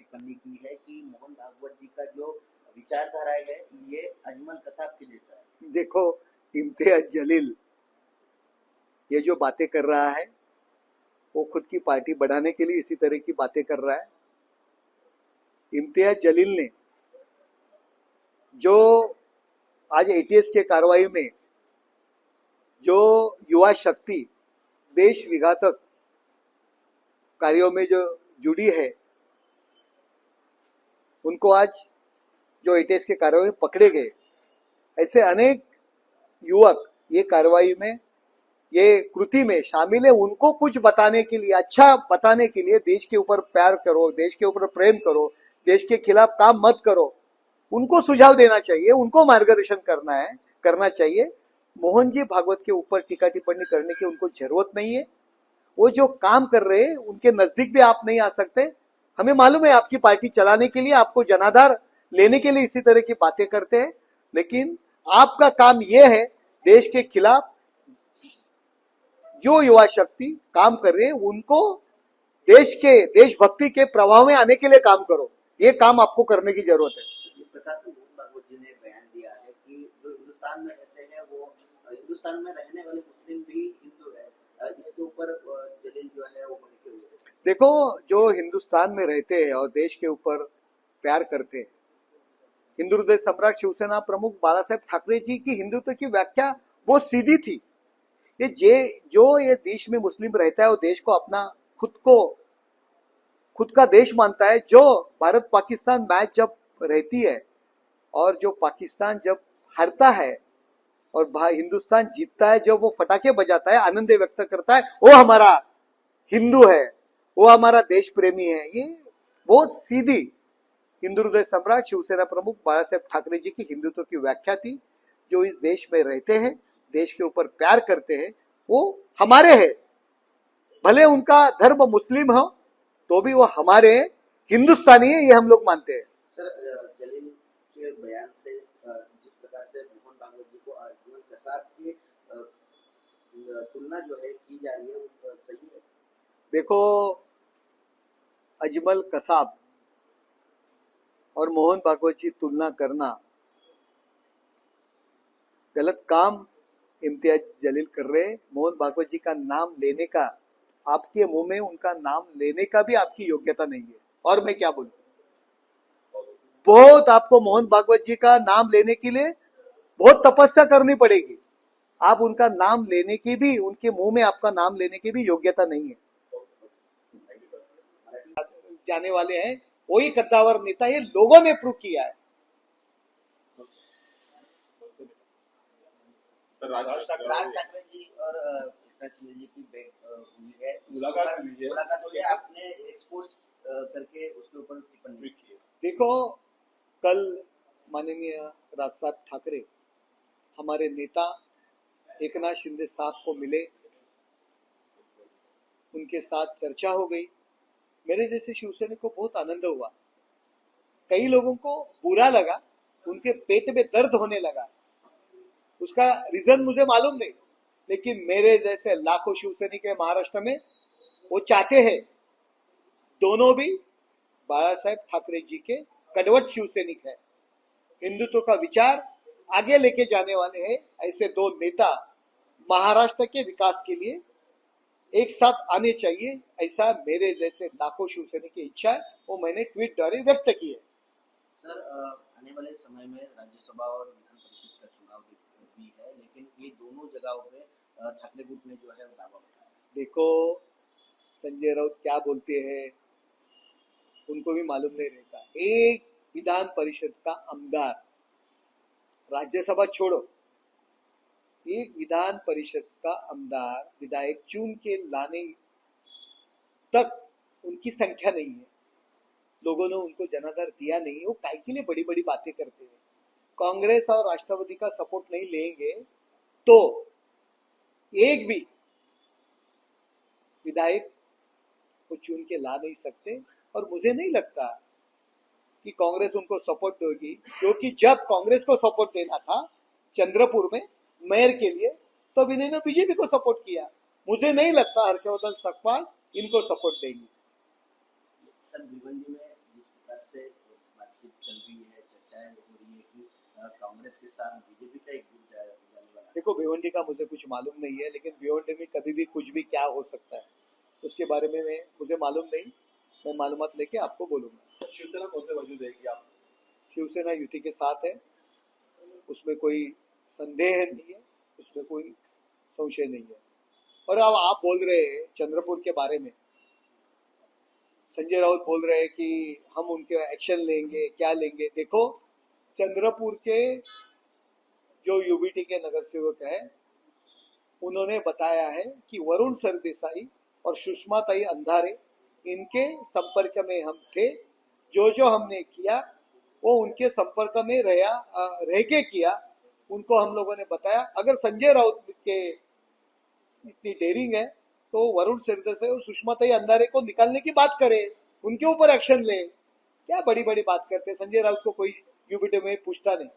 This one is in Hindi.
टिप्पणी की है कि मोहन भागवत जी का जो विचारधारा है ये अजमल कसाब के जैसा है। देखो, इम्तियाज जलील ये जो बातें कर रहा है वो खुद की पार्टी बढ़ाने के लिए इसी तरह की बातें कर रहा है। इम्तियाज जलील ने जो आज एटीएस के कार्रवाई में जो युवा शक्ति देश विघातक कार्यों में जो जुड़ी है, उनको आज जो एटीएस के कार्रवाई में पकड़े गए, ऐसे अनेक युवक ये कार्रवाई में, ये कृति में शामिल है। उनको कुछ बताने के लिए, अच्छा बताने के लिए, देश के ऊपर प्यार करो, देश के ऊपर प्रेम करो, देश के खिलाफ काम मत करो, उनको सुझाव देना चाहिए, उनको मार्गदर्शन करना चाहिए। मोहन जी भागवत के ऊपर टीका टिप्पणी करने की उनको जरूरत नहीं है। वो जो काम कर रहे हैं उनके नजदीक भी आप नहीं आ सकते। हमें मालूम है आपकी पार्टी चलाने के लिए, आपको जनाधार लेने के लिए इसी तरह की बातें करते हैं, लेकिन आपका काम यह है देश के खिलाफ जो युवा शक्ति काम कर रहे हैं उनको देशभक्ति के प्रभाव में आने के लिए काम करो। ये काम आपको करने की जरूरत है। जिस प्रकार से मोहन भागवत जी ने बयान दिया है कि जो हिंदुस्तान में रहते हैं वो हिंदुस्तान में रहने वाले मुस्लिम भी हिंदू है, इसके ऊपर जलील जो है वो भड़के हुए हैं। देखो, जो हिंदुस्तान में रहते हैं और देश के ऊपर प्यार करते हैं, हिंदू हृदय सम्राट शिवसेना प्रमुख बाला साहेब ठाकरे जी की हिंदुत्व की व्याख्या बहुत सीधी थी। ये देश में मुस्लिम रहता है और देश को अपना खुद का देश मानता है। जो भारत पाकिस्तान मैच जब रहती है और जो पाकिस्तान जब हारता है और हिंदुस्तान जीतता है, जब वो फटाके बजाता है, आनंद व्यक्त करता है, वो हमारा हिंदू है, वो हमारा देश प्रेमी है। ये बहुत सीधी हिंदू हृदय सम्राट शिवसेना प्रमुख बाला साहेब ठाकरे जी की हिंदुत्व की व्याख्या थी। जो इस देश में रहते हैं, देश के ऊपर प्यार करते हैं, वो हमारे हैं। भले उनका धर्म मुस्लिम हो तो भी वो हमारे हिंदुस्तानी है, ये हम लोग मानते हैं। सर, जलील के बयान से जिस प्रकार से मोहन भागवत जी को अजमल कसाब की तुलना जो है की जा रही है वो सही है? देखो, अजमल कसाब और मोहन भागवत जी तुलना करना गलत काम इम्तियाज जलील कर रहे हैं। मोहन भागवत जी का नाम लेने का, आपके मुंह में उनका नाम लेने का भी आपकी योग्यता नहीं है। और मैं क्या बोलूं, बहुत आपको मोहन भागवत जी का नाम लेने के लिए बहुत तपस्या करनी पड़ेगी। आप उनका नाम लेने की भी, उनके मुंह में आपका नाम लेने की भी योग्यता नहीं है। जाने वाले हैं वही कद्दावर नेता, ये लोगों ने प्रूव किया है। राज ठाकरे जी और एकनाथ शिंदे जी की हुई है, मुलाकात हुई है, आपने एक्सपोज करके उसके ऊपर टिप्पणी की है। देखो, कल माननीय राज साहब ठाकरे हमारे नेता एकनाथ शिंदे साहब को मिले, उनके साथ चर्चा हो गई। मेरे जैसे शिवसैनिक को बहुत आनंद हुआ। कई लोगों को बुरा लगा, उनके पेट में दर्द होने लगा। उसका रीजन मुझे मालूम नहीं, लेकिन मेरे जैसे लाखों शिवसैनिक है महाराष्ट्र में, वो चाहते हैं दोनों भी बाला साहेब ठाकरे जी के कड़वट शिवसैनिक है, हिंदुत्व का विचार आगे लेके जाने वाले हैं। ऐसे दो नेता महाराष्ट्र के विकास के लिए एक साथ आने चाहिए, ऐसा मेरे जैसे लाखों शिवसैनिक की इच्छा है, वो मैंने ट्वीट द्वारा व्यक्त की है। सर, आने वाले समय में राज्यसभा और विधान परिषद का चुनाव भी है, लेकिन ये दोनों जगहों पे ठाकरे गुट ने जो है वो दावा बताया। देखो, संजय राउत क्या बोलते हैं उनको भी मालूम नहीं रहता। एक विधान परिषद का आमदार, राज्यसभा छोड़ो, एक विधान परिषद का आमदार विधायक चुन के लाने तक उनकी संख्या नहीं है। लोगों ने उनको जनाधार दिया नहीं है। वो काय के लिए बड़ी बड़ी बातें करते हैं। कांग्रेस और राष्ट्रवादी का सपोर्ट नहीं लेंगे तो एक भी विधायक को चुन के ला नहीं सकते। और मुझे नहीं लगता कि कांग्रेस उनको सपोर्ट देगी, क्योंकि जब कांग्रेस को सपोर्ट देना था चंद्रपुर में मेयर के लिए, तो इन्होंने बीजेपी को सपोर्ट किया। मुझे नहीं लगता हर्षवर्धन सकपाल इनको सपोर्ट देंगे। सर, भिवंडी में जिस से बातचीत चल रही है, चर्चाएं हो रही है कि कांग्रेस के साथ बीजेपी का एक गुट जाने वाला है। देखो, भिवंडी का मुझे कुछ मालूम नहीं है, लेकिन भिवंडी में कभी भी कुछ भी क्या हो सकता है उसके बारे में मुझे मालूम नहीं। मैं मालूमात लेके आपको बोलूंगा। शिवसेना कौन से वजह देगी आप? शिवसेना युति के साथ है, उसमें कोई संदेह नहीं है, उसमें कोई संशय नहीं है। और अब आप बोल रहे हैं चंद्रपुर के बारे में, संजय राउत बोल रहे हैं कि हम उनके एक्शन लेंगे, क्या लेंगे। देखो, चंद्रपुर के जो यूबीटी के नगर सेवक है, उन्होंने बताया है कि वरुण सरदेसाई और सुषमा ताई अंधारे इनके संपर्क में हम थे। जो हमने किया वो उनके संपर्क में रह के किया, उनको हम लोगों ने बताया। अगर संजय राउत के इतनी डेयरिंग है तो वरुण सरदेसाई और सुषमा ताई अंधारे को निकालने की बात करे, उनके ऊपर एक्शन ले। क्या बड़ी बड़ी बात करते, संजय राउत को कोई यूबीटी में पूछता नहीं।